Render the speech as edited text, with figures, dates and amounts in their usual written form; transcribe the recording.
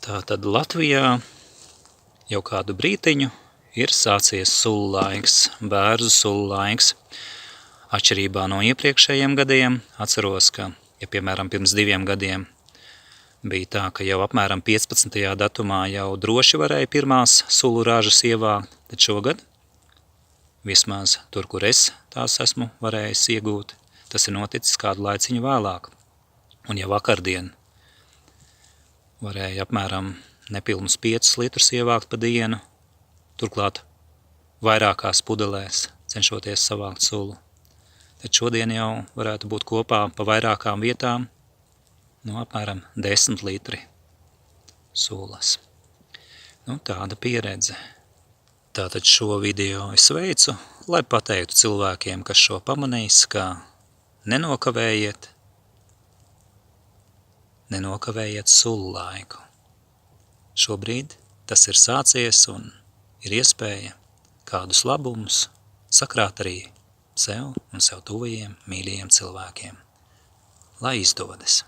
Tātad Latvijā jau kādu brītiņu ir sācies sulu laiks, bērzu sulu laiks. Atšķirībā no iepriekšējiem gadiem atceros, ka, ja piemēram pirms 2 gadiem bija tā, ka jau apmēram 15. datumā jau droši varēja pirmās sulu ražas ievākt, tad šogad, vismaz tur, kur es tās esmu varējis iegūt, tas ir noticis kādu laiciņu vēlāk. Un jau vakardien varēja apmēram nepilnus 5 litrus ievākt pa dienu, turklāt vairākās pudelēs cenšoties savākt sulu. Tad šodien jau varētu būt kopā pa vairākām vietām apmēram 10 litri sulas. Tāda pieredze. Tātad šo video es veicu, lai pateiktu cilvēkiem, kas šo pamanīs, ka nenokavējiet sulu laiku. Šobrīd tas ir sācies un ir iespēja kādus labumus sakrāt arī sev un sev tuvajiem, mīļajiem cilvēkiem. Lai izdodas!